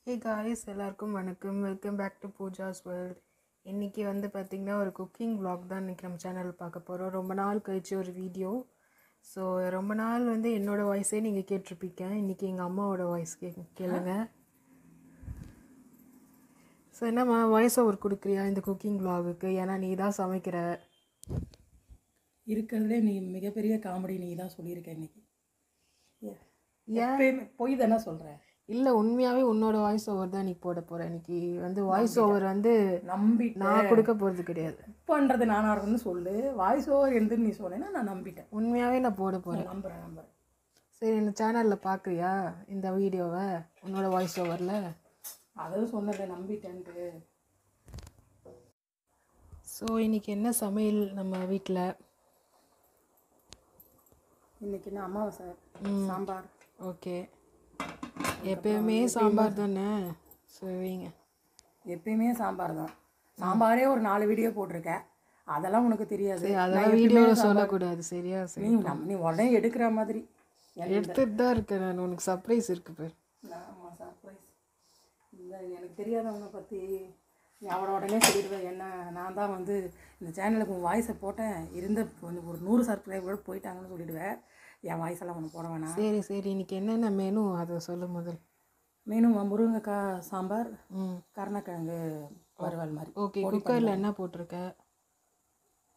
ஹே guys, எல்லாருக்கும் வணக்கம். Welcome back to Pooja's world. இன்றைக்கி வந்து பார்த்திங்கன்னா ஒரு குக்கிங் vlog தான் இன்றைக்கி நம்ம சேனலில் பார்க்க போகிறோம். ரொம்ப நாள் கழிச்சு ஒரு வீடியோ. ஸோ ரொம்ப நாள் வந்து என்னோடய வாய்ஸே நீங்கள் கேட்டிருப்பீங்க. இன்றைக்கி எங்கள் அம்மாவோட வாய்ஸ் கேளுங்க. ஸோ என்னம்மா வாய்ஸ் ஓவர் கொடுக்குறியா இந்த குக்கிங் vlogக்கு? ஏன்னா நீ தான் சமைக்கிற. இருக்கிறதுலே நீ மிகப்பெரிய காமெடி நீ தான் சொல்லியிருக்க இன்னைக்கு. எப்பயுமே பொய் தானே சொல்கிறேன். இல்லை, உண்மையாகவே உன்னோட வாய்ஸ் ஓவர் தான் நீ போட போகிறேன். இன்னைக்கு வந்து வாய்ஸ் ஓவர் வந்து நான் கொடுக்க போகிறது கிடையாது. பண்ணுறது நானாக இருக்குன்னு சொல்லு. வாய்ஸ் ஓவர் எழுதுன்னு நீ சொன்னேன்னா நான் நம்பிட்டேன். உண்மையாகவே நான் போட போகிறேன். நம்புகிறேன். சரி, இந்த சேனலில் பார்க்குறியா இந்த வீடியோவை உன்னோட வாய்ஸ் ஓவரில்? அதாவது சொன்னதை நம்பிட்டேன்ட்டு. ஸோ இன்றைக்கி என்ன சமையல் நம்ம வீட்டில்? இன்றைக்கி என்ன அமாவாசை, சாம்பார். ஓகே, எப்பயுமே சாம்பார் தானே சொல்வீங்க? எப்பயுமே சாம்பார் தான். சாம்பாரே ஒரு 4 வீடியோ போட்டிருக்கேன். அதெல்லாம் உனக்கு தெரியாது. அதெல்லாம் வீடியோவில் சொல்லக்கூடாது, சரியா? சரி, நீ உடனே எடுக்கிற மாதிரி எடுத்துகிட்டு தான் இருக்கேன் நான். உனக்கு சர்ப்ரைஸ் இருக்குது பேர். ஆமாம், சர்ப்ரைஸ். இல்லை, எனக்கு தெரியாதவங்க பற்றி நீ அவட உடனே சொல்லிடுவேன். என்ன நான் தான் வந்து இந்த சேனலுக்கு உன் வாய்ஸை போட்டேன், இருந்த கொஞ்சம் ஒரு 100 சப்ஸ்கிரைபரோட போயிட்டாங்கன்னு சொல்லிவிடுவேன். என் வாய்ஸெல்லாம் ஒன்று போட வேணாம். சரி சரி, இன்றைக்கி என்னென்ன மெனு அதை சொல்லு முதல். மெனு முருங்கைக்காய் சாம்பார், கருணக்கிழங்கு வறுவல் மாதிரி. ஓகே, குக்கரில் என்ன போட்டிருக்க?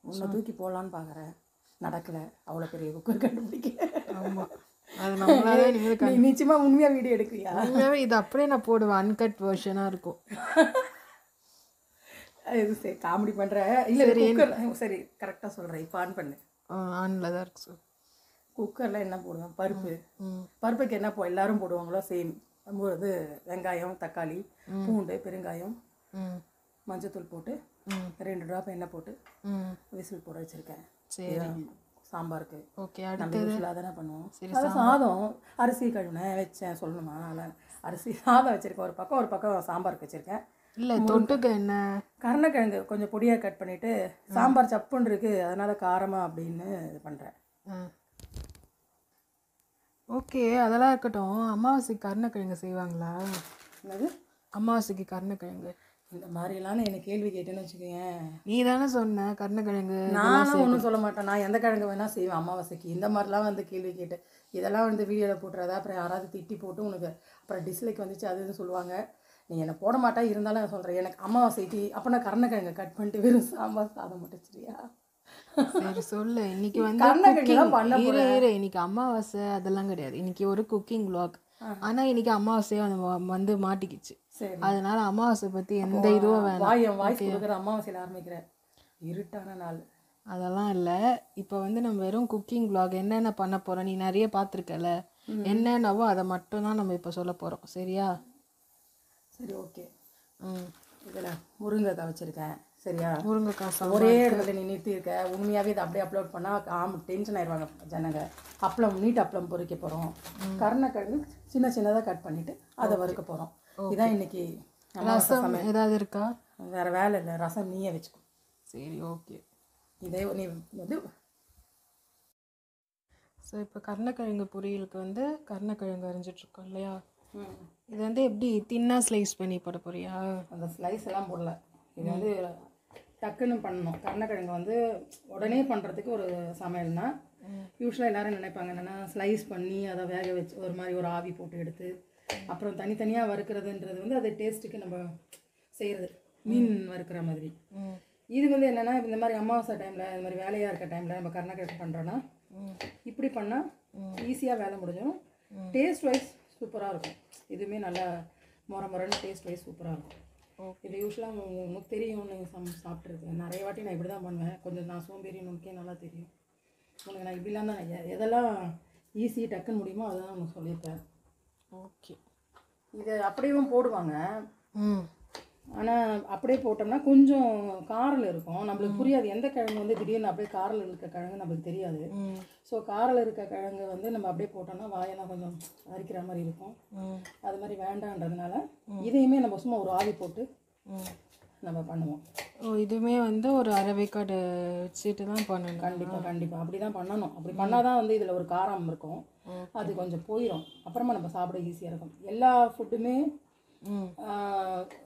உன்னை தூக்கி போடலான்னு பார்க்குறேன், நடக்கலை. அவ்வளோ பெரிய குக்கர் கண்டுபிடிக்க. ஆமாம், அது நம்மளாவே நீ நிச்சயமாக உண்மையாக வீடியோ எடுக்கிறியா? உண்மையாகவே இது அப்படியே நான் போடுவேன், அன்கட் வெர்ஷனாக இருக்கும். இது சரி, காமெடி பண்ணுறேன். இல்லை குக்கர் சரி கரெக்டாக சொல்கிறேன். இப்போ ஆன் பண்ணு. ஆனில் தான் இருக்கு சார். குக்கரில் என்ன போடுவேன்? பருப்புக்கு என்ன எல்லோரும் போடுவாங்களோ சேம். இது வெங்காயம், தக்காளி, பூண்டு, பெருங்காயம், மஞ்சத்தூள் போட்டு 2 ட்ராப் எண்ணெய் போட்டு விசில் போட வச்சுருக்கேன். சரி, சாம்பாருக்கு. ஓகே, நம்ம யூஸ்வலாக தானே பண்ணுவோம். சரி, சாதம் அரிசி கழுவினேன் வச்சேன் சொல்லணுமா? அதில் அரிசி சாதம் வச்சுருக்கேன். ஒரு பக்கம் சாம்பாருக்கு வச்சுருக்கேன். இல்லை, தொட்டுக்க என்ன? கருணக்கிழங்கு கொஞ்சம் பொடியாக கட் பண்ணிவிட்டு, சாம்பார் சப்புன்னு இருக்குது அதனால் காரமாக அப்படின்னு இது பண்ணுறேன். ஓகே, அதெல்லாம் இருக்கட்டும். அமாவாசைக்கு கருணக்கிழங்கு செய்வாங்களா? என்னது அமாவாசைக்கு கருணக்கிழங்கு? இந்த மாதிரிலாம் எனக்கு கேள்வி கேட்டேன்னு வச்சுக்கோங்க. நீ தானே சொன்ன கருணக்கிழங்கு. நானும் ஒன்றும் சொல்ல மாட்டேன். நான் எந்த கிழங்கு வேணால் செய்வேன் அமாவாசைக்கு. இந்த மாதிரிலாம் வந்து கேள்வி கேட்டேன். இதெல்லாம் வந்து வீடியோவில் போட்டுறதா அப்புறம் யாராவது திட்டி போட்டு உனக்கு அப்புறம் டிஸ்லைக் வந்துச்சு அது இதுன்னு சொல்லுவாங்க. நீ என்னை போட மாட்டா, இருந்தாலும் நான் சொல்கிறேன். எனக்கு அமாவாசைக்கு அப்போ நான் கருணக்கிழங்கு கட் பண்ணிட்டு வெறும் சாம்பார் சாதம் மட்டும் சரியா? சரி சொல்லு. இன்னைக்கு வந்து இன்னைக்கு அமாவாசை அதெல்லாம் கிடையாது. இன்னைக்கு ஒரு குக்கிங் vlog. ஆனா இன்னைக்கு அமாவாசையா வந்து மாட்டிக்கிச்சு. அதனால அமாவாசை பத்தி எந்த இதுவும் வேணாம். வாய்ஸ் கொடுக்குற அமாவாசையில் ஆரம்பிக்கிறேன். இருட்டான நாள் அதெல்லாம் இல்லை. இப்போ வந்து நம்ம வெறும் குக்கிங் vlog என்னென்ன பண்ண போகிறோம் நீ நிறைய பார்த்துருக்கல. என்னென்னவோ அதை மட்டும் தான் நம்ம இப்போ சொல்ல போகிறோம், சரியா? சரி, ஓகே. இதில் முருங்கைக்காய் வச்சுருக்கேன், சரியா? முருங்கைக்காய் ஒரே இடத்துல நீ நிறுத்தியிருக்க. உண்மையாகவே இதை அப்படியே அப்லோட் பண்ணால் டென்ஷன் ஆயிடுவாங்க ஜனங்க. நீட் அப்பளம் பொறிக்க போகிறோம். கருணக்கிழங்கு சின்னதாக கட் பண்ணிவிட்டு அதை வறுக்க போகிறோம். இதான் இன்னைக்கு. ரசம் ஏதாவது இருக்கா? வேறு வேலை இல்லை, ரசம் நீயே வச்சுக்கோ. சரி, ஓகே. இதே நீ வந்து ஸோ இப்போ கருணக்கிழங்கு பொரியலுக்கு வந்து கருணக்கிழங்கு அரிஞ்சிட்ருக்கோம் இல்லையா? இது வந்து எப்படி தின்னாக ஸ்லைஸ் பண்ணி போட போறியா? அந்த ஸ்லைஸ் எல்லாம் போடல. இது வந்து டக்குன்னு பண்ணணும். கருணக்கிழங்கு வந்து உடனே பண்ணுறதுக்கு ஒரு சமையல்னா யூஸ்வலாக எல்லோரும் நினைப்பாங்க என்னென்னா ஸ்லைஸ் பண்ணி அதை வேக வச்சு ஒரு மாதிரி ஒரு ஆவி போட்டு எடுத்து அப்புறம் தனித்தனியாக வறுக்கிறதுன்றது வந்து அது டேஸ்ட்டுக்கு நம்ம செய்கிறது மீன் வறுக்கிற மாதிரி. இது வந்து என்னென்னா இந்த மாதிரி அமாவாசை டைமில் இந்த மாதிரி வேலையாக இருக்க டைமில் நம்ம கருணக்கிழங்கு பண்ணுறோன்னா இப்படி பண்ணால் ஈஸியாக வேலை முடிஞ்சிடும். டேஸ்ட் வைஸ் சூப்பராக இருக்கும். இதுவுமே நல்லா முறன்னு டேஸ்ட் வைஸ் சூப்பராக இருக்கும். இது யூஸ்வலாக உனக்கு தெரியும், நீங்கள் சாப்பிட்ருக்கேன் நிறைய வாட்டி. நான் இப்படி தான் பண்ணுவேன். கொஞ்சம் நான் சோம்பேறி, உனக்கே நல்லா தெரியும். உனக்கு நான் இப்படிலாம் தான் எதெல்லாம் ஈஸி டக்குன்னு முடியுமோ அதெல்லாம் உனக்கு சொல்லியிருப்பேன். ஓகே, இதை அப்படியும் போடுவாங்க. ஆனால் அப்படியே போட்டோம்னா கொஞ்சம் காரல் இருக்கும், நம்மளுக்கு புரியாது. எந்த கிழங்கு வந்து திடீர்னு அப்படியே காரில் இருக்க கிழங்கு நம்மளுக்கு தெரியாது. ஸோ காரில் இருக்க கிழங்கு வந்து நம்ம அப்படியே போட்டோம்னா வாயெல்லாம் கொஞ்சம் அரிக்கிற மாதிரி இருக்கும். அது மாதிரி வேண்டான்றதுனால இதையுமே நம்ம சும்மா ஒரு ஆவி போட்டு நம்ம பண்ணுவோம். இதுவுமே வந்து ஒரு அரைவேக்காடு வச்சுட்டு தான் பண்ணணும். கண்டிப்பாக அப்படி தான் பண்ணணும். அப்படி பண்ணால் தான் வந்து இதில் ஒரு காரம் இருக்கும், அது கொஞ்சம் போயிடும். அப்புறமா நம்ம சாப்பிட ஈஸியாக இருக்கும். எல்லா ஃபுட்டுமே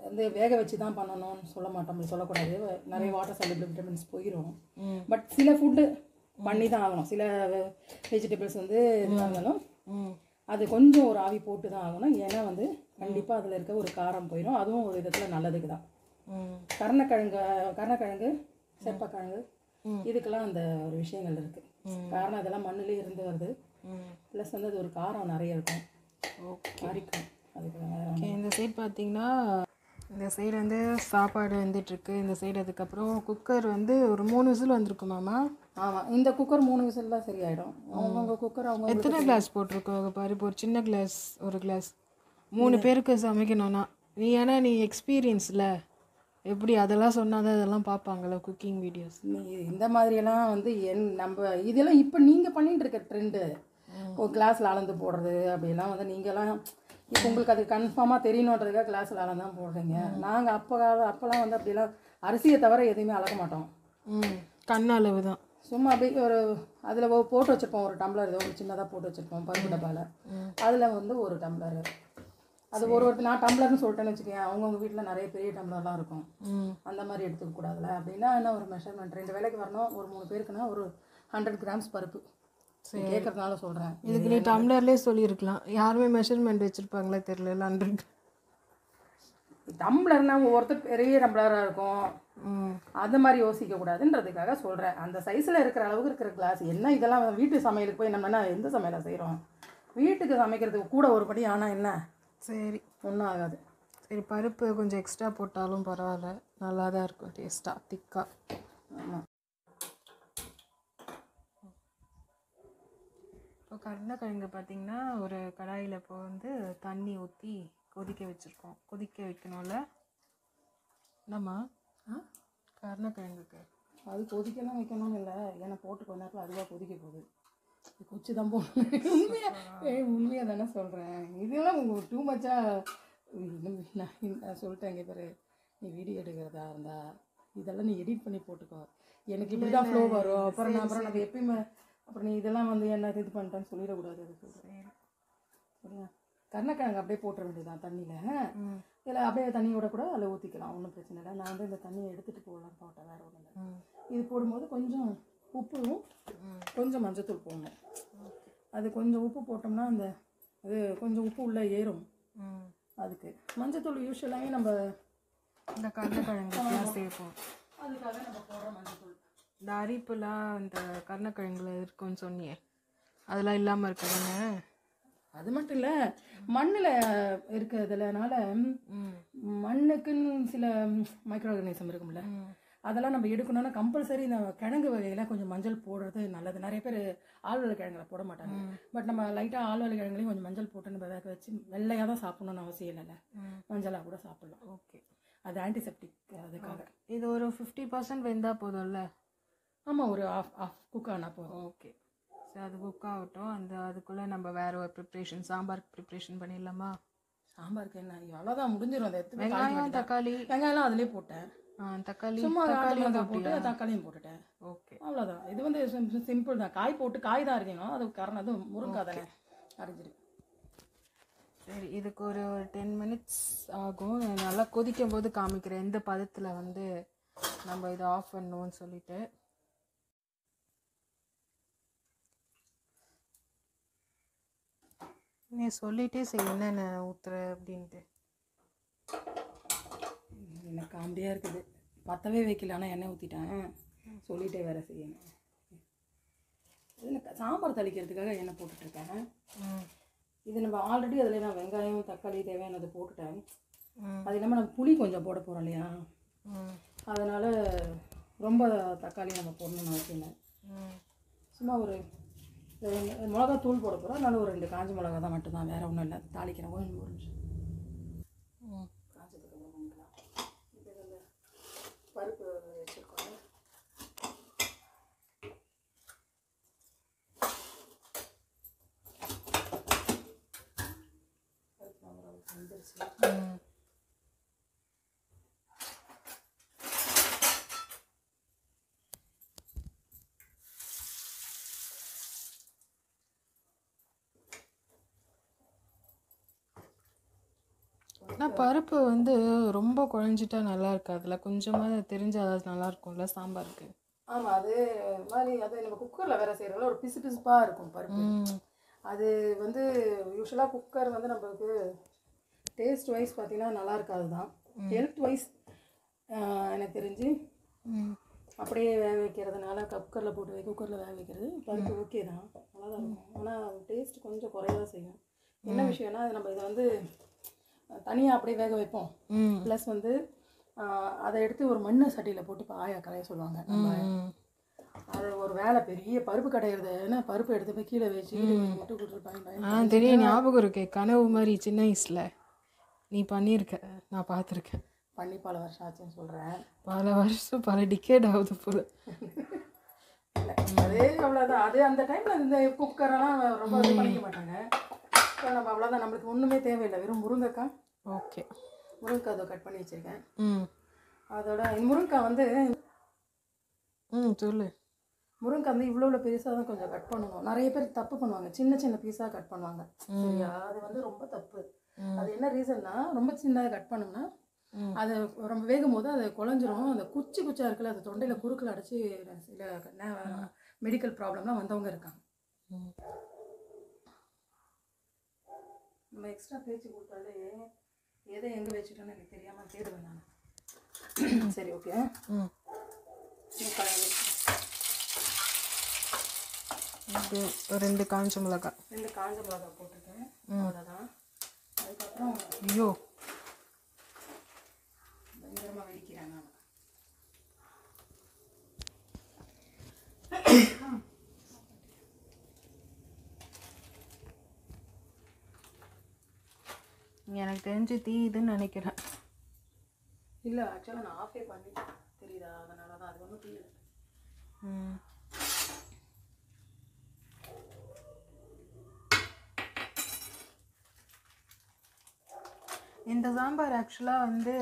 வந்து வேக வச்சு தான் பண்ணணும்னு சொல்ல மாட்டோம், அப்படி சொல்லக்கூடாது. நிறைய வாட்டர் சால்யூபிள் விட்டமின்ஸ் போயிடும். பட் சில ஃபுட்டு பண்ணி தான் ஆகணும். சில வெஜிடபிள்ஸ் வந்து இதுவாக இருந்தாலும் அது கொஞ்சம் ஒரு ஆவி போட்டு தான் ஆகணும். ஏன்னா வந்து கண்டிப்பாக அதில் இருக்க ஒரு காரம் போயிடும். அதுவும் ஒரு விதத்தில் நல்லதுக்கு தான். கருணக்கிழங்கு செப்பக்கிழங்கு இதுக்கெல்லாம் அந்த ஒரு விஷயங்கள் இருக்குது. காரணம் அதெல்லாம் மண்ணிலே இருந்து வருது. ப்ளஸ் வந்து அது ஒரு காரம் நிறைய இருக்கும். அரிக்கும். அதுக்கு இந்த சைடு பார்த்தீங்கன்னா இந்த சைடு வந்து சாப்பாடு வந்துட்டுருக்கு. இந்த சைடு அதுக்கப்புறம் குக்கர் வந்து ஒரு 3 விசில் வந்திருக்குமாம்மா. ஆமாம், இந்த குக்கர் 3 விசில் தான் சரியாயிடும். அவங்கவுங்க குக்கர் அவங்க எத்தனை கிளாஸ் போட்டிருக்கோங்க பாரு. இப்போ ஒரு சின்ன கிளாஸ் ஒரு கிளாஸ் 3 பேருக்கு சமைக்கணும்னா ஏன்னா நீ எக்ஸ்பீரியன்ஸில் எப்படி அதெல்லாம் சொன்னாதான் அதெல்லாம் பார்ப்பாங்களா குக்கிங் வீடியோஸ். இந்த மாதிரியெல்லாம் வந்து நம்ம இதெல்லாம் இப்போ நீங்கள் பண்ணிகிட்டு இருக்க ட்ரெண்டு ஒரு கிளாஸில் அளந்து போடுறது அப்படிலாம் வந்து நீங்கள்லாம் இப்போ உங்களுக்கு அது கன்ஃபார்மாக தெரியணுன்றதுக்காக கிளாஸில் அளந்து தான் போடுறீங்க. நாங்கள் அப்போல்லாம் வந்து அப்படிலாம் அரிசியை தவிர எதுவுமே அளக்க மாட்டோம். கண்ணளவு தான். சும்மா அப்படியே ஒரு அதில் போட்டு வச்சுருப்போம். ஒரு டம்ளர் ஏதோ ஒரு சின்னதாக போட்டு வச்சுருப்போம் பருப்பு டப்பாவில். அதில் வந்து ஒரு டம்ளர் அது ஒருத்தர் நான் டம்ளர்னு சொல்லிட்டேன்னு வச்சுக்கேன். அவங்கவுங்க வீட்டில் நிறைய பெரிய டம்ளர்லாம் இருக்கும். அந்த மாதிரி எடுத்துக்க கூடாதுல. அப்படின்னா என்ன ஒரு மெஷர்மெண்ட் 2 வேளைக்கு வரணும். ஒரு 3 பேருக்குன்னா ஒரு 100 கிராம்ஸ் பருப்பு. சரி, கேட்குறதுனால சொல்கிறேன். இதுக்கு நீ டம்ளர்லேயே சொல்லியிருக்கலாம். யாருமே மெஷர்மெண்ட் வச்சுருப்பாங்களே தெரியல. 100 டம்ளர்னா ஒவ்வொருத்தர் பெரிய டம்ளராக இருக்கும். அது மாதிரி யோசிக்கக்கூடாதுன்றதுக்காக சொல்கிறேன். அந்த சைஸில் இருக்கிற அளவுக்கு இருக்கிற கிளாஸ் என்ன. இதெல்லாம் வீட்டு சமையலுக்கு போய் நம்ம என்ன எந்த சமையலை செய்கிறோம். வீட்டுக்கு சமைக்கிறதுக்கு கூட ஒரு படி ஆனால் என்ன சரி ஒன்றும் ஆகாது. சரி, பருப்பு கொஞ்சம் எக்ஸ்ட்ரா போட்டாலும் பரவாயில்ல, நல்லா தான் இருக்கும் டேஸ்ட்டாக திக்காக. ஆமாம். இப்போ கருணக்கிழங்கு பார்த்திங்கன்னா ஒரு கடாயில் இப்போ வந்து தண்ணி ஊற்றி கொதிக்க வச்சுருக்கோம். கொதிக்க வைக்கணும்ல என்னம்மா கருணக்கிழங்குக்கு? அது கொதிக்கலாம் வைக்கணும்னு இல்லை. ஏன்னா போட்டு கொஞ்ச நேரத்தில் அதுவாக கொதிக்க போகுது. குச்சி தான் போடணும். உண்மையாக தானே சொல்கிறேன். இதெல்லாம் உங்களுக்கு டூ மச்சாக நான் சொல்லிட்டேன். இங்கே பேர் நீ வீடியோ எடுக்கிறதா இருந்தா இதெல்லாம் நீ எடிட் பண்ணி போட்டுக்கோ. எனக்கு இப்படி தான் ஃப்ளோ வரும். அப்புறம் நம்ம எப்பயுமே அப்புறம் நீ இதெல்லாம் வந்து என்ன இது பண்ணிட்டேன்னு சொல்லிடக்கூடாது. அதுக்கு சரியா? கருணக்கிழங்கு அப்படியே போட்டுற வேண்டியதான் தண்ணியில். இதில் அப்படியே தண்ணியோட கூட அதில் ஊற்றிக்கலாம், ஒன்றும் பிரச்சனை இல்லை. நான் வந்து இந்த தண்ணியை எடுத்துகிட்டு போடலாம் போட்டேன், வேறு ஒன்றும் இல்லை. இது போடும்போது கொஞ்சம் உப்பும் கொஞ்சம் மஞ்சத்தூள் போடணும். அது கொஞ்சம் உப்பு போட்டோம்னா அந்த அது கொஞ்சம் உப்பு உள்ளே ஏறும். அதுக்கு மஞ்சத்தூள் யூஸ்வலாகவே நம்ம இந்த கருணக்கிழங்குலாம் சேர்ப்போம். அதுக்காக நம்ம போடுற மஞ்சத்தூள். இந்த அரிப்புலாம் இந்த கருணக்கிழங்குல இருக்குன்னு சொன்னியே, அதெல்லாம் இல்லாமல் இருக்குதுன்னு. அது மட்டும் இல்லை, மண்ணில் இருக்கிறதுனால மண்ணுக்குன்னு சில மைக்ரோ ஆர்கானிசம் இருக்கும்ல, அதெல்லாம் நம்ம எடுக்கணும்னா கம்பல்சரி இந்த கிழங்கு வகையில் கொஞ்சம் மஞ்சள் போடுறது நல்லது. நிறைய பேர் ஆழ்வலை கிழங்குல போட மாட்டாங்க. பட் நம்ம லைட்டாக ஆழ்வலை கிழங்குலையும் கொஞ்சம் மஞ்சள் போட்டு நம்ம வேக வச்சு வெள்ளையாக தான் சாப்பிடணும்னு அவசியம் இல்லைல்ல, மஞ்சளாக கூட சாப்பிடலாம். ஓகே, அது ஆன்டிசெப்டிக். அதுக்காக இது ஒரு 50% வெந்தால் போதும்ல? ஆமாம், ஒரு ஆஃப் குக் ஆனால் போதும். ஓகே, சரி, அது குக் ஆகட்டும். அதுக்குள்ளே நம்ம வேறு ஒரு ப்ரிப்ரேஷன், சாம்பாருக்கு ப்ரிப்ரேஷன் பண்ணிடலாமா? சாம்பாருக்கு என்ன அவ்வளோதான், முடிஞ்சிடும். அதை எடுத்து வெங்காயம் தக்காளி வெங்காயம்லாம் அதிலே போட்டேன். தக்காளி சும்மா தக்காளியும் போட்டு தக்காளியும் போட்டுட்டேன். ஓகே, அவ்வளோதான். இது வந்து சிம்பிள் தான். காய் போட்டு காய் தான் அரைக்கணும். அது காரணம் அது முருங்காய் தானே, அரைஞ்சிரு. சரி, இதுக்கு ஒரு 10 minutes ஆகும். நல்லா கொதிக்கும் போது காமிக்கிறேன் எந்த பதத்தில் வந்து நம்ம இதை ஆஃப் பண்ணணும்னு சொல்லிட்டு. நீ சொல்லிட்டே செய் என்னென்ன ஊற்றுற அப்படின்ட்டு. எனக்கு காமெடியாக இருக்குது. பத்தவே வைக்கல, ஆனால் எண்ணெய் ஊற்றிட்டேன். சொல்லிட்டே வேறு செய்யணும். எனக்கு சாம்பார் தளிக்கிறதுக்காக எண்ணெய் போட்டுட்ருக்கேன். இது நம்ம ஆல்ரெடி அதில் நான் வெங்காயம் தக்காளி தேவையானது போட்டுட்டேன். அது இல்லாமல் நம்ம புளி கொஞ்சம் போட போகிறோம் இல்லையா, அதனால் ரொம்ப தக்காளி நம்ம போடணும்னு அவசியம் இல்லை. சும்மா ஒரு மிளகா தூள் போட போகிறோம். அதனால ஒரு 2 காஞ்ச மிளகா தான் மட்டும்தான், வேறு ஒன்றும் இல்லை. தாளிக்கிறேன். ஒரு நிமிஷம் காஞ்சதுக்கு அப்புறம் பண்ணிக்கலாம். இப்போ இந்த பருப்பு வச்சுருக்கோம். பருப்பு வந்துருச்சு. ஆனால் பருப்பு வந்து ரொம்ப குழஞ்சிட்டா நல்லா இருக்காதுல்ல, கொஞ்சமாக தெரிஞ்சால் அது நல்லா இருக்கும்ல சாம்பாருக்கு. ஆமாம், அது மாதிரி அது நம்ம குக்கரில் வேறு செய்கிறதுல ஒரு பிசு பிசுப்பாக இருக்கும் பருப்பு. அது வந்து யூஸ்வலாக குக்கர் வந்து நம்மளுக்கு டேஸ்ட் வைஸ் பார்த்தீங்கன்னா நல்லா இருக்காது தான். ஹெல்த் வைஸ் எனக்கு தெரிஞ்சு அப்படியே வேக வைக்கிறதுனால குக்கரில் போட்டு குக்கரில் வேக வைக்கிறது பருப்பு ஓகே தான், நல்லா தான் இருக்கும். ஆனால் டேஸ்ட் கொஞ்சம் குறையதான் செய்யும். என்ன விஷயம்னா நம்ம இதை வந்து தனியாக அப்படியே வேக வைப்போம். ப்ளஸ் வந்து அதை எடுத்து ஒரு மண்ணு சட்டியில் போட்டு இப்போ ஆயா கரைய சொல்லுவாங்க. நம்ம அது ஒரு வேலை பெரிய பருப்பு கடையிறது. ஏன்னா பருப்பு எடுத்து போய் கீழே வச்சு விட்டு கொடுத்துருப்பாங்க. தெரியும், ஞாபகம் இருக்கே, கனவு மாதிரி சின்ன வயசில் நீ பண்ணியிருக்க, நான் பார்த்துருக்கேன். பண்ணி பல வருஷம் ஆச்சுன்னு சொல்கிறேன். பல வருஷம், பல டிக்கேட் ஆகுது போல். இல்லை அதே அவ்வளோதான். அது அந்த டைமில் இந்த குக்கரெல்லாம் ரொம்ப இது பண்ணிக்க மாட்டாங்க. ஸோ நம்ம அவ்வளோதான், நம்மளுக்கு ஒன்றுமே தேவையில்லை, வெறும் முருங்கைக்காய். ஓகே, முருங்கைக்காய் அதை கட் பண்ணி வச்சுருக்கேன். அதோட முருங்கைக்காய் வந்து சொல்லு. முருங்கைக்காய் வந்து இவ்வளோ பெருசாக தான் கொஞ்சம் கட் பண்ணணும். நிறைய பேர் தப்பு பண்ணுவாங்க, சின்ன சின்ன பீஸாக கட் பண்ணுவாங்க. சரியா, அது வந்து ரொம்ப தப்பு. அது என்ன ரீசன்னா, ரொம்ப சின்னதாக கட் பண்ணோம்னா அது ரொம்ப வேகும் போது அது குழஞ்சிரும். அந்த குச்சா இருக்குல்ல, அது தொண்டையில் குறுக்கில் அடைச்சி சில மெடிக்கல் ப்ராப்ளம்லாம் வந்தவங்க இருக்காங்க. நம்ம எக்ஸ்ட்ரா பேச்சு கொடுத்தாலே எதை எங்கே வச்சுட்டோன்னு எனக்கு தெரியாமல் தேடுவேன் நான். சரி, ஓகே. ரெண்டு காஞ்ச மிளகாய் போட்டிருக்கேன், அவ்வளோதான். அதுக்கப்புறம் ஐயோ பயங்கரமாக வெடிக்கிறேன் நான். எனக்கு தெரிஞ்சு தீயுதுன்னு நினைக்கிறேன். இல்லை, ஆக்சுவலாக நான் ஆஃபே பண்ணிட்டேன், தெரியுதா? அதனால தான் அது ஒன்றும் தீயல. இந்த சாம்பார் ஆக்சுவலாக வந்து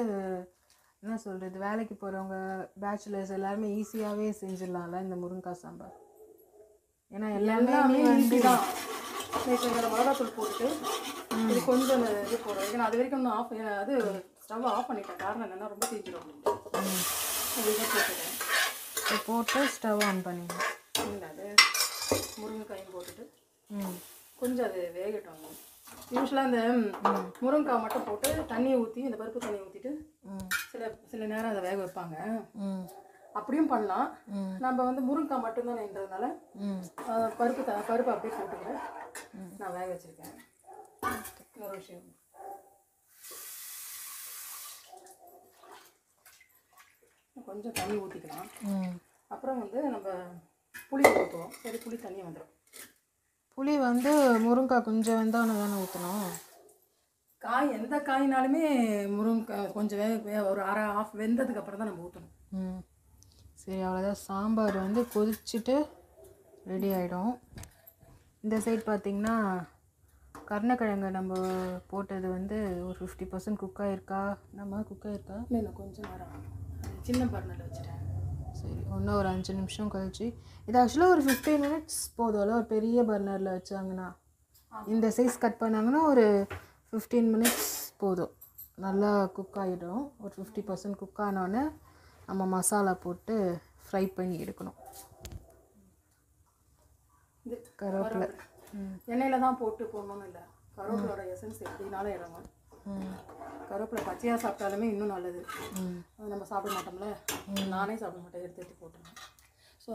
என்ன சொல்கிறது, வேலைக்கு போகிறவங்க பேச்சுலர்ஸ் எல்லாருமே ஈஸியாகவே செஞ்சிடலாம்ல இந்த முருங்கைக்காய் சாம்பார். ஏன்னா எல்லாமே ஈஸி தான். கொஞ்சம் மிளகாத்தூள் போட்டுட்டு இது கொஞ்சம் இது போடுறேன். ஏன்னா அது வரைக்கும் நான் அது ஸ்டவ் ஆஃப் பண்ணிட்டேன். காரணம் என்னென்னா ரொம்ப தீஞ்சிடும். இதை போட்டுட்டேன், போட்டு ஸ்டவ் ஆன் பண்ணிடுவேன். இல்லை, அது முருங்கைக்காயும் போட்டுட்டு கொஞ்சம் அது வேகட்டும். யூஸ்வலாக இந்த முருங்கைக்காய் மட்டும் போட்டு தண்ணியை ஊற்றி, இந்த பருப்பு தண்ணியை ஊற்றிட்டு சில நேரம் அதை வேக வைப்பாங்க. அப்படியும் பண்ணலாம். நம்ம வந்து முருங்கைக்காய் மட்டும்தானேன்றதுனால பருப்பு அப்படியே போட்டுக்கிறேன். நான் வேக வச்சுருக்கேன். ஒரு விஷயம், கொஞ்சம் தண்ணி ஊற்றிக்கலாம். அப்புறம் வந்து நம்ம புளி ஊற்றுவோம். சரி, புளி தண்ணி வந்துடும். புளி வந்து முருங்கைக்காய் கொஞ்சம் வெந்தோன்னு தானே ஊற்றணும். காய் எந்த காயினாலுமே முருங்கைக்காய் கொஞ்சம் ஒரு அரை ஆஃப் வெந்ததுக்கு அப்புறம் தான் நம்ம ஊற்றணும். சரி, அவ்வளோதான். சாம்பார் வந்து கொதிச்சுட்டு ரெடி ஆகிடும். இந்த சைட் பார்த்திங்கன்னா கருணக்கிழங்கு நம்ம போட்டது வந்து ஒரு 50% குக் ஆகிருக்கா. இல்லை, கொஞ்சம் நேரம் சின்ன பர்னரில் வச்சுட்டேன். சரி, இன்னும் ஒரு 5 நிமிஷம் கழிச்சு. இது ஆக்சுவலாக ஒரு 15 மினிட்ஸ் போதும்ல. ஒரு பெரிய பர்னரில் வச்சாங்கன்னா, இந்த சைஸ் கட் பண்ணாங்கன்னா ஒரு 15 மினிட்ஸ் போதும், நல்லா குக் ஆகிடும். ஒரு 50% குக் ஆனோடனே நம்ம மசாலா போட்டு ஃப்ரை பண்ணி எடுக்கணும். இது கருவேப்பிலை எண்ணெயில் தான் போடணும்னு இல்லை, கருவேப்பிலோட எசன்ஸ் எப்படினாலும் இறங்கும். கருவேப்பிலை பச்சையாக சாப்பிட்டாலுமே இன்னும் நல்லது. அது நம்ம சாப்பிட மாட்டோம்ல, நானே சாப்பிட மாட்டேன், எடுத்து போட்டுருவேன். ஸோ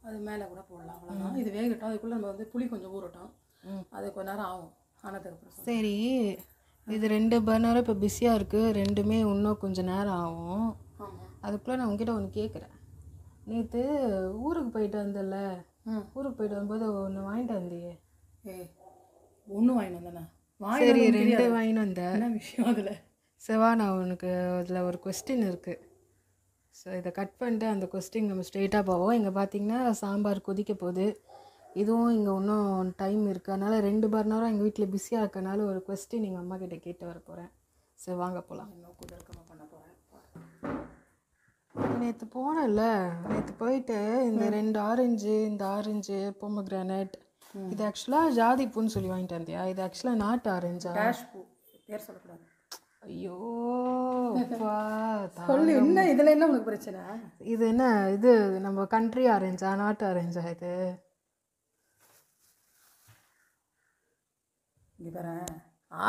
அது மேலே கூட போடலாம். அவ்வளோதான். இது வேகட்டும். அதுக்குள்ளே நம்ம வந்து புளி கொஞ்சம் ஊறட்டும். அது கொஞ்ச நேரம் ஆகும். ஆனதுக்கப்புறம் சரி, இது 2 பர்னரும் இப்போ பிஸியாக இருக்குது. ரெண்டுமே இன்னும் கொஞ்சம் நேரம் ஆகும். அதுக்குள்ளே நான் உங்ககிட்ட ஒன்று கேட்குறேன். நேற்று ஊருக்கு போயிட்டு வந்தல, ஊருக்கு போயிட்டு வரும்போது ஒன்று வாங்கிட்டு வந்தியே. ஒன்று வாங்கிட்டு வந்தேண்ணா. சரி, 2 வாங்கிட்டு வந்தேன். என்ன விஷயம் அதில்? செவா, நான் உனக்கு அதில் ஒரு கொஸ்டின் இருக்குது. ஸோ இதை கட் பண்ணிட்டு அந்த கொஸ்டின் நம்ம ஸ்ட்ரெயிட்டாக போவோம். இங்கே பார்த்தீங்கன்னா சாம்பார் கொதிக்க போகுது. இதுவும் இங்கே இன்னும் டைம் இருக்குது. அதனால் 2 பர்னரும் எங்கள் வீட்டில் பிஸியாக இருக்கனால ஒரு கொஸ்டின் எங்கள் அம்மா கிட்டே கேட்டு வர போகிறேன். சரி, வாங்க போகலாம். இன்னும் குதர்க்கமாக பண்ண போகிறேன். நேற்று போனேன்ல, நேற்று போயிட்டு இந்த 2 ஆரஞ்சு, இந்த ஆரஞ்சு பொமக்ரானட், இது ஆக்சுவலாக ஜாதி பூன்னு சொல்லி வாங்கிட்டு வந்தியா? இது ஆக்சுவலாக நாட்டு ஆரஞ்சா? கேஷ் பூ பேர் சொல்லக்கூடாது. ஐயோ அப்பா சொல்லு, என்ன இதில் என்ன உனக்கு பிரச்சனை? இது என்ன இது நம்ம கண்ட்ரி ஆரஞ்சா நாட்டு ஆரஞ்சா இது? இங்கே பாரு,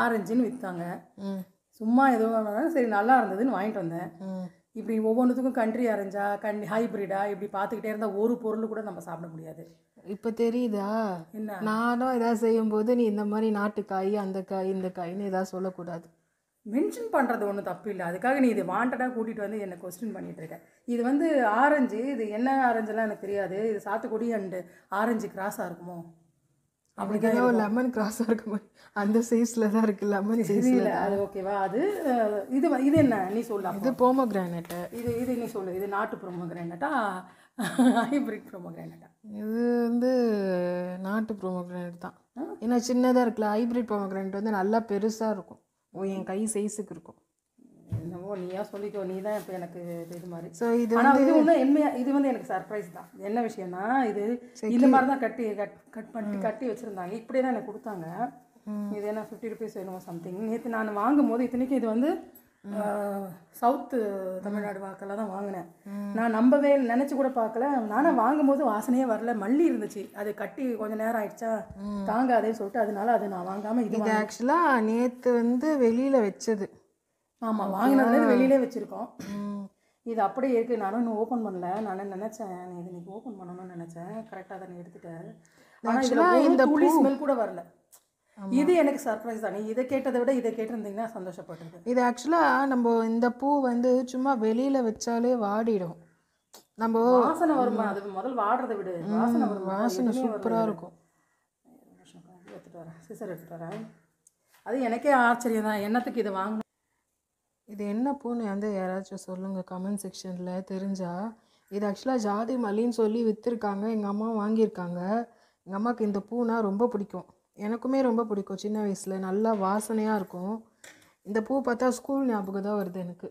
ஆரஞ்சுன்னு விற்றாங்க. ம் சும்மா ஏதோ சரி நல்லா இருந்ததுன்னு வாங்கிட்டு வந்தேன். ம் இப்படி ஒவ்வொன்றுத்துக்கும் கண்ட்ரி ஆரஞ்சா ஹைப்ரிடா இப்படி பார்த்துக்கிட்டே இருந்தால் ஒரு பொருள் கூட நம்ம சாப்பிட முடியாது. இப்போ தெரியுதா? என்ன? நானும் ஏதாவது செய்யும்போது நீ இந்த மாதிரி நாட்டுக்காய் அந்த காய் இந்த காய்னு ஏதாவது சொல்லக்கூடாது. மென்ஷன் பண்ணுறது ஒன்றும் தப்பு இல்லை. அதுக்காக நீ இது வாண்டடாக கூட்டிகிட்டு வந்து என்னை கொஸ்டின் பண்ணிகிட்டு இருக்க. இது வந்து ஆரஞ்சு, இது என்ன ஆரஞ்செல்லாம் எனக்கு தெரியாது. இது சாத்துக்குடி அண்டு ஆரஞ்சு கிராஸாக இருக்குமோ? அப்படிதான் லெமன் கிராஸாக இருக்கு மாதிரி அந்த சைஸில் தான் இருக்குது. லெமன் சைஸ் இல்லை, அது ஓகேவா? அது இது என்ன நீ சொல்லலாம். இது போமோகிரானேட்டு. இது நீ சொல்லு. இது நாட்டு போமோகிரானேட்டா ஹைப்ரிட் போமோகிரானேட்டா? இது வந்து நாட்டு போமோகிரானேட் தான். ஏன்னா சின்னதாக இருக்குல்ல. ஹைப்ரிட் போமோகிரானேட் வந்து நல்லா பெருசாக இருக்கும். என் கை சைஸுக்கு இருக்கும். என்னவோ நீயா சொல்லிக்கோ. நீ தான் இப்போ எனக்கு இது மாதிரி. ஸோ இது ஆனால் இது ஒன்றும் இது வந்து எனக்கு சர்ப்ரைஸ் தான். என்ன விஷயம்னா, இது இந்த மாதிரி தான் கட்டி வச்சுருந்தாங்க. இப்படியே தான் எனக்கு கொடுத்தாங்க. இது என்ன 50 rupees வேணுமோ சம்திங். நேற்று நான் வாங்கும்போது இத்தனைக்கும் இது வந்து சவுத்து தமிழ்நாடு வாக்கில் தான் வாங்கினேன். நான் நம்பவே நினச்சி கூட பார்க்கல. நானும் வாங்கும்போது வாசனையே வரல. மல்லி இருந்துச்சு. அது கட்டி கொஞ்சம் நேரம் ஆயிடுச்சா தாங்காதேன்னு சொல்லிட்டு அதனால அது நான் வாங்காமல் இது ஆக்சுவலாக நேற்று வந்து வெளியில் வச்சது. ஆமாம், வாங்கினதுலேருந்து வெளியிலே வச்சுருக்கோம். இது அப்படியே இருக்குது. நானும் இன்னும் ஓப்பன் பண்ணல. நான் நினச்சேன் இது இன்னைக்கு ஓப்பன் பண்ணணும்னு நினச்சேன். கரெக்டாக தான் எடுத்துட்டேன். ஆனால் இந்த புளி ஸ்மெல் கூட வரல. இது எனக்கு சர்ப்ரைஸ் தான். நீ இதை கேட்டதை விட இதை கேட்டிருந்தீங்கன்னா சந்தோஷப்பட்டிருக்கேன். இது ஆக்சுவலாக நம்ம இந்த பூ வந்து சும்மா வெளியில் வச்சாலே வாடிடும். நம்ம வாசனை வருமா? அது முதல் வாடுறதை விடு. வாசனை வரும். வாசனை சூப்பராக இருக்கும். எடுத்துகிட்டு வரேன், சிசர் எடுத்துகிட்டு வரேன். அது எனக்கே ஆச்சரியம் தான். என்னத்துக்கு இதை வாங்கணும். இது என்ன பூன்னு வந்து யாராச்சும் சொல்லுங்கள் கமெண்ட் செக்ஷனில் தெரிஞ்சால். இது ஆக்சுவலாக ஜாதி மல்லின்னு சொல்லி விற்றுருக்காங்க. எங்கள் அம்மா வாங்கியிருக்காங்க. எங்கள் அம்மாவுக்கு இந்த பூனா ரொம்ப பிடிக்கும். எனக்குமே ரொம்ப பிடிக்கும். சின்ன வயசில் நல்லா வாசனையாக இருக்கும். இந்த பூ பார்த்தா ஸ்கூல் ஞாபகம் தான் வருது எனக்கு.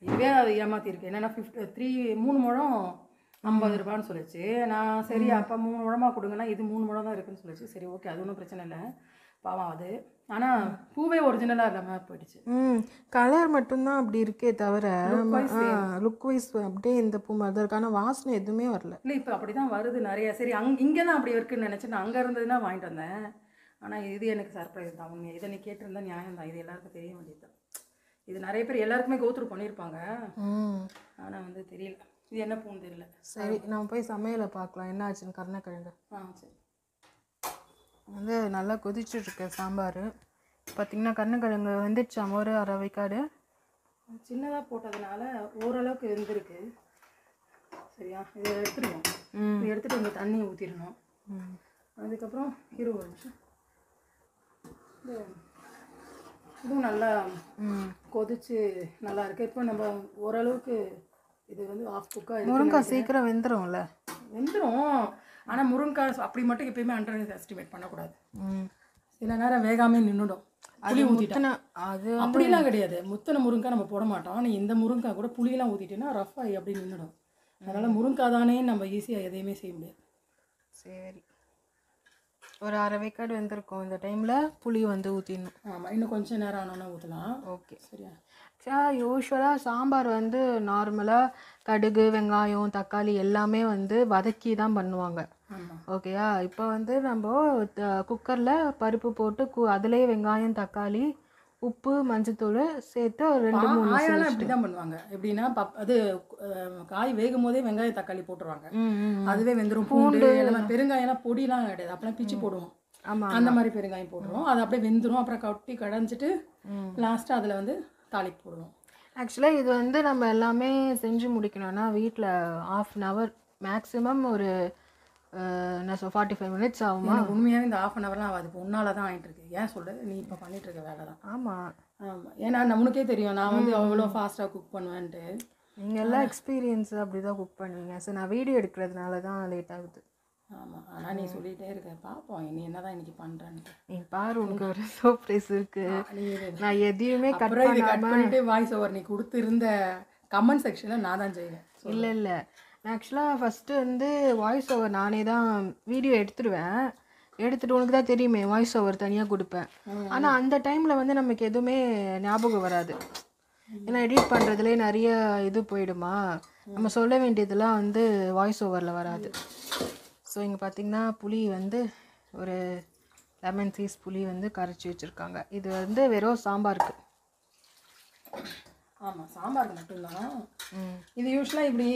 இதுவே அது ஏமாற்றிருக்கு. என்னென்னா 3 முழம் 50 ரூபான்னு சொல்லிச்சு. நான் சரி அப்போ 3 முழமாக கொடுங்கன்னா இது 3 முழம் தான் இருக்குன்னு சொல்லிச்சு. சரி ஓகே, அது ஒன்றும் பிரச்சனை இல்லை. பாவம் அது. ஆனால் பூவே ஒரிஜினலாக இல்லாமல் போயிடுச்சு. கலர் மட்டும்தான் அப்படி இருக்கே தவிர லுக் வைஸ் அப்படியே இந்த பூ மாதிரி தான் இருக்கு. ஆனால் வாசனை எதுவுமே வரல. இல்லை, இப்போ அப்படி தான் வருது நிறைய. சரி இங்கே தான் அப்படி இருக்குன்னு நினச்சி நான் அங்கே இருந்ததுன்னா வாங்கிட்டு வந்தேன். ஆனால் இது எனக்கு சர்ப்ரைஸ் தான். உண்மை இதை நீ கேட்டிருந்தா நியாயம் தான். இது எல்லாருக்கும் தெரிய வேண்டியது தான். இது நிறைய பேர் எல்லாருக்குமே கோத்ரூ பண்ணியிருப்பாங்க. ஆனால் வந்து தெரியல இது என்ன பூன்னு தெரியல. சரி, நம்ம போய் சமையலை பார்க்கலாம் என்ன ஆச்சுன்னு. கருணக்கிழங்கு சரி வந்து நல்லா கொதிச்சுட்ருக்கு சாம்பார். பார்த்திங்கன்னா கருணக்கிழங்கு வந்துடுச்சு. ஒரு அரை வைக்காடு சின்னதாக போட்டதுனால ஓரளவுக்கு வெந்திருக்கு. சரியா? இதை எடுத்துடுவோம். இதை எடுத்துகிட்டு இந்த தண்ணி ஊற்றிடணும். அதுக்கப்புறம் 20 நிமிஷம் இதுவும் நல்லா கொதிச்சு நல்லா இருக்குது. இப்போ நம்ம ஓரளவுக்கு இது வந்து ஆஃப் குக்காக முருங்காய் சீக்கிரம் வெந்துடும்ல. வெந்துடும். ஆனால் முருங்காய் அப்படி மட்டும் எப்பயுமே அண்டர் எஸ்டிமேட் பண்ணக்கூடாது. சில நேரம் வேகாமே நின்றுடும். புளி ஊற்றிட்டா அது அப்படிலாம் கிடையாது. முத்தனை முருங்காய் நம்ம போட மாட்டோம். ஆனால் இந்த முருங்காய் கூட புளியெல்லாம் ஊற்றிட்டேன்னா ரஃப் ஆகி அப்படி நின்றுடும். அதனால் முருங்காய் தானே நம்ம ஈஸியாக எதையுமே செய்ய முடியாது. சரி, ஒரு அரை வைக்காடு வெந்திருக்கும். இந்த டைமில் புளி வந்து ஊற்றிடணும். ஆமாம், இன்னும் கொஞ்சம் நேரம் ஆனோன்னா ஊற்றலாம். ஓகே, சரியா? யூஸ்வலாக சாம்பார் வந்து நார்மலாக கடுகு வெங்காயம் தக்காளி எல்லாமே வந்து வதக்கி தான் பண்ணுவாங்க. ஓகேயா? இப்போ வந்து நம்ம குக்கரில் பருப்பு போட்டு அதுலேயே வெங்காயம் தக்காளி உப்பு மஞ்சத்தூள் சேர்த்து ஒரு 2-3 ஆயாலாம் இப்படி தான் பண்ணுவாங்க. எப்படின்னா அது காய் வேகும் போதே வெங்காயம் தக்காளி போட்டுருவாங்க. அதுவே வெந்துடும். பூண்டு எல்லாம் பெருங்காயம்லாம் பொடிலாம் கிடையாது. அப்பெல்லாம் பிச்சு போடுவோம். ஆமாம், அந்த மாதிரி பெருங்காயம் போட்டுருவோம். அது அப்படியே வெந்துடும். அப்புறம் கட்டி கடைஞ்சிட்டு லாஸ்ட்டாக அதில் வந்து தாளிப்பு போடுவோம். ஆக்சுவலாக இது வந்து நம்ம எல்லாமே செஞ்சு முடிக்கணும்னா வீட்டில் 1/2 an hour மேக்ஸிமம் ஒரு 45 minutes ஆகுமா? உண்மையாகவே இந்த 1/2 an hourலாம் ஆகாது. இப்போ உன்னால தான் ஆகிட்டு இருக்கு. ஏன் சொல்ற? நீ இப்போ பண்ணிட்டு இருக்க வேலை தான். ஆமாம் ஆமாம், ஏன்னா நம்மளுக்கே தெரியும் நான் வந்து அவ்வளோ ஃபாஸ்ட்டாக குக் பண்ணுவேன்ட்டு. நீங்கள் எல்லாம் எக்ஸ்பீரியன்ஸ் அப்படி தான் குக் பண்ணுவீங்க. ஸோ நான் வீடியோ எடுக்கிறதுனால தான் லேட் ஆகுது. ஆமாம், ஆனால் நீ சொல்லிகிட்டே இருக்க. பார்ப்போம் நீ என்ன தான் இன்றைக்கி பண்ணுறேன்ட்டு. நீ பாரு, உனக்கு ஒரு சர்ப்ரைஸ் இருக்குது. நான் எதையுமே கட் பண்ணிட்டு வாய்ஸ் ஓவர் நீ கொடுத்துருந்த கமெண்ட் செக்ஷனில் நான் தான் செய்வேன். இல்லை ஆக்சுவலாக ஃபஸ்ட்டு வந்து வாய்ஸ் ஓவர் நானே தான் வீடியோ எடுத்துடுவேன். எடுத்துகிட்டு உனக்கு தான் தெரியுமே வாய்ஸ் ஓவர் தனியாக கொடுப்பேன். ஆனால் அந்த டைமில் வந்து நமக்கு எதுவுமே ஞாபகம் வராது. ஏன்னா எடிட் பண்ணுறதுலேயே நிறைய இது போயிடுமா, நம்ம சொல்ல வேண்டியதெல்லாம் வந்து வாய்ஸ் ஓவரில் வராது. ஸோ இங்கே பார்த்திங்கன்னா புளி வந்து ஒரு லெமன் சீஸ் புளி வந்து கரைச்சி வச்சுருக்காங்க. இது வந்து வெறும் சாம்பாருக்கு. ஆமாம், சாம்பாருக்கு மட்டும்தான் இது. யூஸ்வலாக இப்படி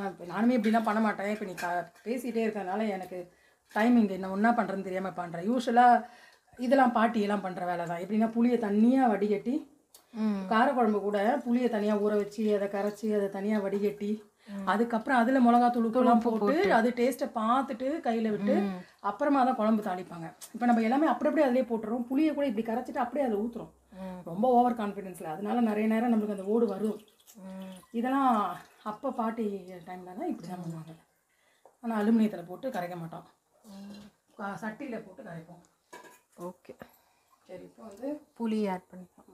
இப்போ நானுமே இப்படிலாம் பண்ண மாட்டேன். இப்போ நீ பேசிகிட்டே இருக்கிறதுனால எனக்கு டைமிங் என்ன ஒன்றா பண்ணுறதுன்னு தெரியாமல் பண்ணுறேன். யூஸ்வலாக இதெல்லாம் பாட்டியெல்லாம் பண்ணுற வேலை தான். எப்படின்னா புளியை தண்ணியாக வடிகட்டி, காரக்குழம்பு கூட புளியை தனியாக ஊற வச்சு அதை கரைச்சி அதை தனியாக வடிகட்டி அதுக்கப்புறம் அதில் மிளகாத்தூள் உப்புலாம் போட்டு அது டேஸ்ட்டை பார்த்துட்டு கையில் விட்டு அப்புறமா தான் குழம்பு தாளிப்பாங்க. இப்போ நம்ம எல்லாமே அப்படியே அதிலே போட்டுறோம். புளியை கூட இப்படி கரைச்சிட்டு அப்படியே அதை ஊற்றுறோம். ரொம்ப ஓவர் கான்ஃபிடென்ஸில். அதனால நிறைய நேரம் நம்மளுக்கு அந்த ஓடு வரும். இதெல்லாம் அப்போ பாட்டி டைமில் தான் இப்படி தான் பண்ணுவாங்க. ஆனால் அலுமினியத்தில் போட்டு கரைக்க மாட்டோம், சட்டியில் போட்டு கரைப்போம். ஓகே, சரி. இப்போ வந்து புளி ஆட் பண்ணிப்போம்.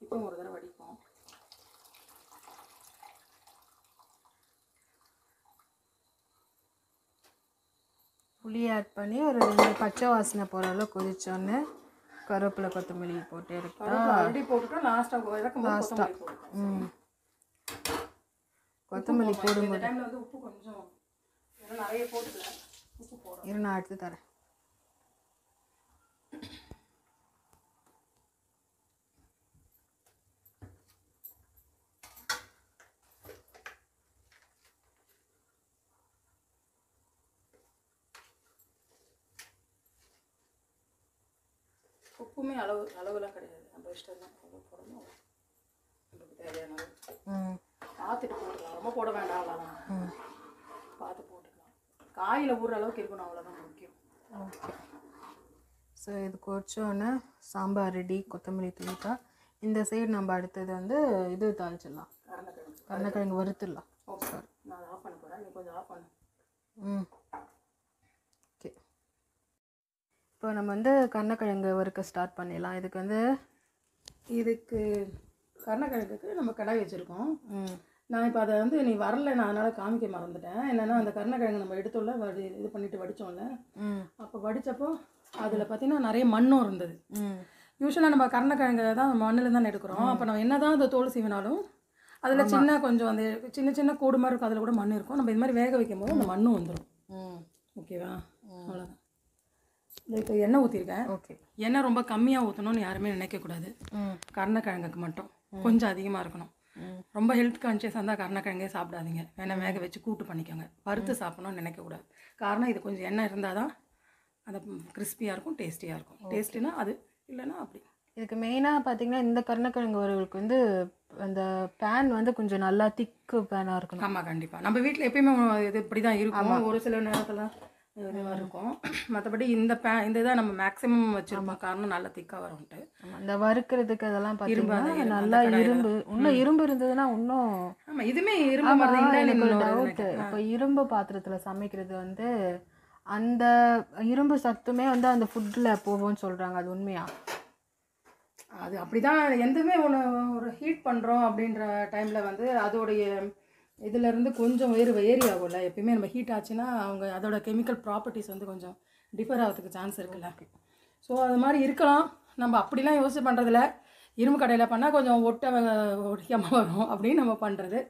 இப்போ ஒரு தடவை வடிப்போம். புளி ஆட் பண்ணி ஒரு 2 பச்சை வாசனை போகிற அளவு கொதிச்சோன்னு கருவேப்பிலை கொத்தமல்லி போட்டு எடுக்கலாம். ஆல்ரெடி போட்டுட்டோம். லாஸ்ட்டாக கொத்தமல்லி போடும்போது இந்த டைமில் வந்து உப்பு கொஞ்சம் நிறைய போட்டுக்கல, உப்பு போடுறோம். இரு நான் எடுத்து தரேன். உப்புமே அளவுலாம் கிடையாது, நம்ம இஷ்டம் தான். போடணும் நமக்கு தேவையான அளவு பார்த்துட்டு போட்டுக்கலாம். ரொம்ப போட வேண்டாம், அவ்வளோதான். பார்த்து போட்டுக்கலாம். காயில் ஊறுற அளவுக்கு இருக்கணும், அவ்வளோதான் முக்கியம். ஓகே, ஸோ இது கொதிச்சோன்னே சாம்பார் ரெடி. கொத்தமல்லி தூளிட்டா இந்த சைடு நம்ம அடுத்தது வந்து இது தாளிச்சிடலாம். கருணக்கிழங்கு வறுத்துடலாம். ஓகே, நான் அதை ஆஃப் பண்ண போகிறேன், நீ கொஞ்சம் ஆஃப் பண்ணு. ஓகே, இப்போ நம்ம வந்து கருணக்கிழங்கு வறுக்க ஸ்டார்ட் பண்ணிடலாம். இதுக்கு கருணக்கிழங்குக்கு நம்ம கடாய் வச்சுருக்கோம். நான் இப்போ அதை வந்து நீ வரல, நான் அதனால் காமிக்க மறந்துட்டேன். என்னென்னா அந்த கருணக்கிழங்கு நம்ம எடுத்தோம்ல, இது பண்ணிவிட்டு வடித்தோம்ல, அப்போ வடித்தப்போ அதில் பார்த்திங்கன்னா நிறைய மண்ணும் இருந்தது. யூஸ்வலாக நம்ம கருணக்கிழங்கு தான் மண்ணில் தான் எடுக்கிறோம். அப்போ நம்ம என்ன தான் அந்த தோல் சீவினாலும் அதில் கொஞ்சம் அந்த சின்ன கூடு மாதிரி இருக்கும், அதில் கூட மண் இருக்கும். நம்ம இது மாதிரி வேக வைக்கும் போது அந்த மண்ணும் வந்துடும். ஓகேவா? அவ்வளோதான். இப்போ எண்ணெய் ஊற்றிருக்கேன். ஓகே, எண்ணெய் ரொம்ப கம்மியாக ஊற்றணும்னு யாருமே நினைக்கக்கூடாது. கருணக்கிழங்குக்கு மட்டும் கொஞ்சம் அதிகமாக இருக்கணும். ரொம்ப ஹெல்த் கான்ஷியஸாக இருந்தால் கருணக்கிழங்கே சாப்பிடாதீங்க. வேணா வேக வச்சு கூட்டு பண்ணிக்கோங்க. வறுத்து சாப்பிடணும்னு நினைக்கக்கூடாது. காரணம் இது கொஞ்சம் எண்ணெய் இருந்தால் தான் அது கிறிஸ்பியாக இருக்கும், டேஸ்டியாக இருக்கும். டேஸ்ட்டுனா அது, இல்லைன்னா அப்படி. இதுக்கு மெயினாக பார்த்தீங்கன்னா இந்த கருணக்கிழங்கு வறுவலுக்கு வந்து அந்த பேன் வந்து கொஞ்சம் நல்லா திக்கு பேனாக இருக்கணும். ஆமாம், கண்டிப்பாக. நம்ம வீட்டில் எப்பயுமே இது இப்படி தான் இருக்கும். ஒரு சில நேரத்தில் இதுவாக இருக்கும். மற்றபடி இந்த இதை நம்ம மேக்ஸிமம் வச்சுருப்போம். காரணம் நல்லா திக்காக வரும்ட்டு. இந்த வறுக்கிறதுக்கு அதெல்லாம் பார்த்தீங்கன்னா நல்லா இன்னும் இரும்பு இருந்ததுன்னா இன்னும். ஆமாம், இதுவுமே இரும்பு மாதிரி டவுட்டு. இப்போ இரும்பு பாத்திரத்தில் சமைக்கிறது வந்து அந்த இரும்பு சத்துமே வந்து அந்த ஃபுட்டில் போகும்னு சொல்கிறாங்க. அது உண்மையா? அது அப்படி தான். எதுவுமே ஒரு ஹீட் பண்ணுறோம் அப்படின்ற டைமில் வந்து அதோடைய இதிலேருந்து கொஞ்சம் ஏறி ஆகும்ல. எப்பயுமே நம்ம ஹீட் ஆச்சுன்னா அதோட கெமிக்கல் ப்ராப்பர்ட்டிஸ் வந்து கொஞ்சம் டிஃபர் ஆகிறதுக்கு சான்ஸ் இருக்குல்ல. ஸோ அது மாதிரி இருக்கலாம். நம்ம அப்படிலாம் யோசிச்சு பண்ணுறதில்ல. இரும்பு கடையில் பண்ணால் கொஞ்சம் ஒட்டிக்காமல் வரும் அப்படின்னு நம்ம பண்ணுறது.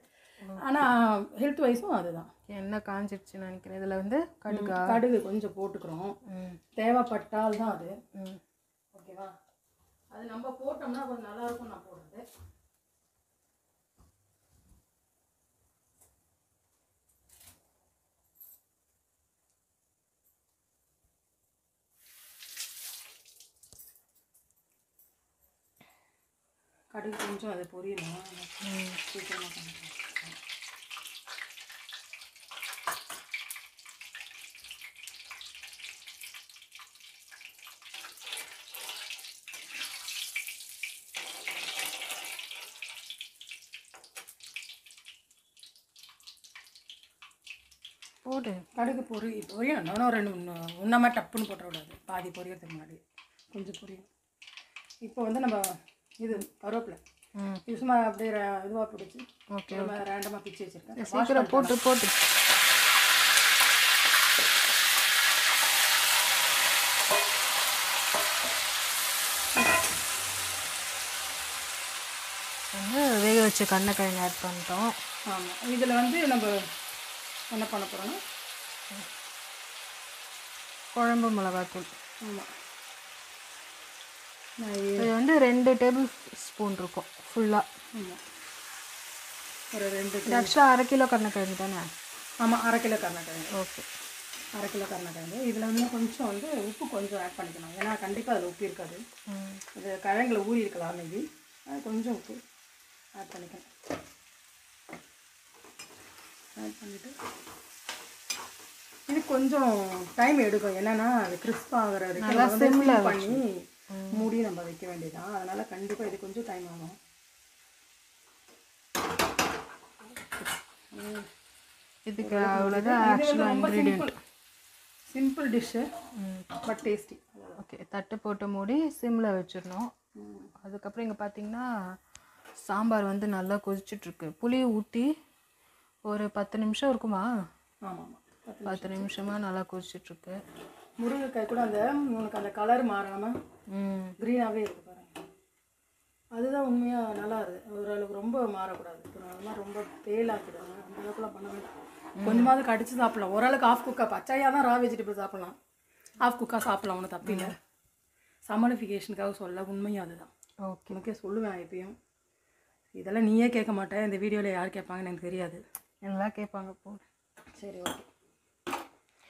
ஆனால் ஹெல்த் வைஸும் அதுதான். என்ன காஞ்சிடுச்சுன்னு நினைக்கிறேன். இதில் வந்து கடுகு கொஞ்சம் போட்டுக்கிறோம், தேவைப்பட்டால் தான் அது. ஓகேவா? அது நம்ம போட்டோம்னா கொஞ்சம் நல்லாயிருக்கும். நான் போடுறது கடுகு கொஞ்சம் அதை பொரியணும். சீக்கிரமாக பண்ணிக்கலாம். போடு. கடுகு பொரியணும். இன்னும் 2 ஒன்றாம டப்புன்னு போட்டுறக்கூடாது. பாதி பொரியறதுக்கு முன்னாடி கொஞ்சம் பொரியும். இப்போ வந்து நம்ம இது கருவேப்பிலை சும்மா அப்படியே இதுவாக பிடிச்சி ரேண்டமாக பிச்சு வச்சுருக்கேன். சீக்கிரம் போட்டு வச்ச கருணக்கிழங்கு ஆட் பண்ணிட்டோம். ஆமாம், இதில் வந்து நம்ம என்ன பண்ண போகிறோன்னா குழம்பு மிளகாத்தூள். ஆமாம், இது வந்து 2 டேபிள் ஸ்பூன் இருக்கும் ஃபுல்லாக. ஆமாம், ஒரு 2 இது ஆக்சுவலாக 1/2 கிலோ கருணக்கிழங்கு தானே? ஆமாம், 1/2 கிலோ கருணக்கிழங்கு. ஓகே, 1/2 கிலோ கருணக்கிழங்கு. இதில் வந்து கொஞ்சம் வந்து உப்பு கொஞ்சம் ஆட் பண்ணிக்கணும், ஏன்னா கண்டிப்பாக அதில் உப்பு இருக்காது. இது கிழங்குல ஊறி இருக்கலாம் மேபி, அது கொஞ்சம் உப்பு ஆட் பண்ணிக்கணும். ஆட் பண்ணிவிட்டு இது கொஞ்சம் டைம் எடுக்கும், என்னென்னா அது கிறிஸ்பாக ஆகிற வரைக்கும் சிம்மில் பண்ணி மூடி நம்ம வைக்க வேண்டியதான். அதனால் கண்டிப்பாக இது கொஞ்சம் டைம் ஆகும். இதுக்கு அவ்வளோதான் ஆக்சுவலாக ingredient. Simple dish, but tasty. Okay, தட்டு போட்டு மூடி சிம்மில் வச்சிடணும். அதுக்கப்புறம் இங்கே பார்த்தீங்கன்னா சாம்பார் வந்து நல்லா கொதிச்சிட்ருக்கு. புளி ஊற்றி ஒரு 10 நிமிஷம் இருக்குமா? ஆமாம், 10 நிமிஷமாக நல்லா கொதிச்சிட்ருக்கு. முருங்கைக்காய் கூட அந்த உனக்கு அந்த கலர் மாறாமல் க்ரீனாகவே இருக்குது பாருங்கள். அதுதான் உண்மையாக நல்லா இருக்குது. ஓரளவுக்கு ரொம்ப மாறக்கூடாது. அது மாதிரி ரொம்ப பேலாக்கிடுவாங்க, அந்த அளவுக்குலாம் பண்ண வேண்டாம். கொஞ்சமாவது கடிச்சு சாப்பிட்லாம். ஓரளவுக்கு ஆஃப் குக்கா பச்சையாக தான் ரா வெஜிடபிள் சாப்பிட்லாம், ஆஃப் குக்காக சாப்பிட்லாம், ஒன்றும் தப்பில்லை. சமனிஃபிகேஷனுக்காக சொல்ல உண்மையும் அதுதான். ஓகே, உனக்கே சொல்லுவேன் எப்பயும். இதெல்லாம் நீயே கேட்க மாட்டேன், இந்த வீடியோவில் யார் கேட்பாங்கன்னு எனக்கு தெரியாது. எல்லாம் கேட்பாங்க போ. சரி, ஓகே.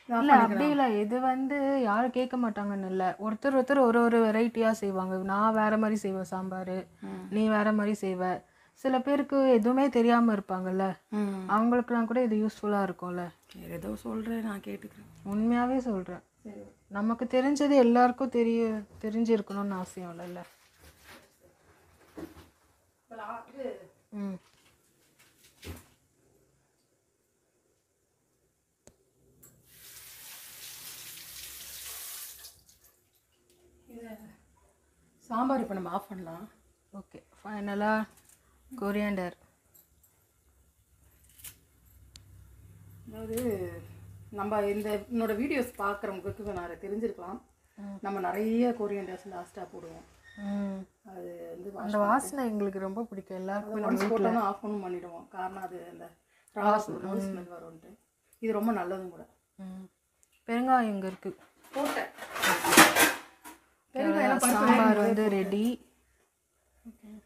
இல்லை அப்படி இல்லை, இது வந்து யாரும் கேட்க மாட்டாங்கன்னு இல்லை. ஒருத்தர் ஒரு வெரைட்டியாக செய்வாங்க. நான் வேறு மாதிரி செய்வேன் சாம்பார், நீ வேறு மாதிரி செய்வ. சில பேருக்கு எதுவுமே தெரியாமல் இருப்பாங்கல்ல, அவங்களுக்குலாம் கூட இது யூஸ்ஃபுல்லாக இருக்கும்ல. சரி, ஏதோ சொல்கிறேன், நான் கேட்டுக்கிறேன். உண்மையாகவே சொல்கிறேன். சரி, நமக்கு தெரிஞ்சது எல்லாருக்கும் தெரிஞ்சிருக்கணும்னு அவசியம் இல்லைல்ல. ம், சாம்பார் இப்போ நம்ம ஆஃப் பண்ணலாம். ஓகே, ஃபைனலாக கொரியாண்டர். அதாவது நம்ம என்னோட வீடியோஸ் பார்க்குறவங்களுக்கு நான் தெரிஞ்சிருக்கலாம், நம்ம நிறைய கொரியண்டர்ஸ் லாஸ்ட்டாக போடுவோம். அது வந்து அந்த வாசனை எங்களுக்கு ரொம்ப பிடிக்கும். எல்லாருக்கும் ஒன்ஸ் போட்டோம்னா ஆஃப் பண்ணும் பண்ணிவிடுவோம். காரணம் அது அந்த ரோஸ் ஸ்மெல் வரும்ன்ட்டு. இது ரொம்ப நல்லதும் கூட. பெருங்காயம் இங்கே இருக்குது, போட்டேன். சாம்பார் வந்து ரெடி.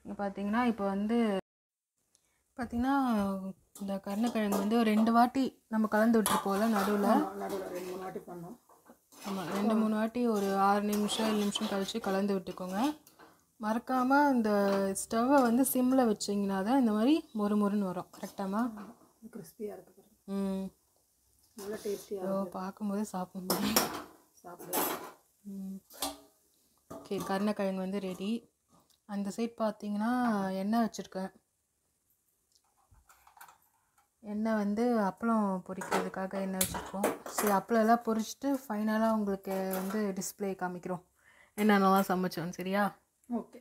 இங்கே பார்த்தீங்கன்னா இப்போ வந்து பார்த்தீங்கன்னா இந்த கருணக்கிழங்கு வந்து ஒரு 2 வாட்டி நம்ம கலந்து விட்டுருப்போம்ல நடுவில். 2-3 வாட்டி பண்ணோம். ஆமாம், 2-3 வாட்டி ஒரு 6 நிமிஷம் 7 நிமிஷம் கழித்து கலந்து விட்டுக்கோங்க. மறக்காமல் இந்த ஸ்டவ்வை வந்து சிம்மில் வச்சிங்கன்னா தான் இந்த மாதிரி மொறுன்னு வரும். கரெக்டாமா? கிறிஸ்பியாக இருக்குது. நல்லா டேஸ்டியாக பார்க்கும்போது சாப்பிடும்போது சாப்பிடுவோம். ஓகே, கருணக்கிழங்கு வந்து ரெடி. அந்த சைட் பார்த்தீங்கன்னா எண்ணெய் வச்சுருக்கேன். எண்ணெய் வந்து அப்பளம் பொரிக்கிறதுக்காக எண்ணெய் வச்சுருக்கோம். சரி, அப்பளம் எல்லாம் பொரிச்சிட்டு ஃபைனலாக உங்களுக்கு வந்து டிஸ்பிளே காமிக்கிறோம் என்னென்னலாம் சமைச்சோம். சரியா? ஓகே.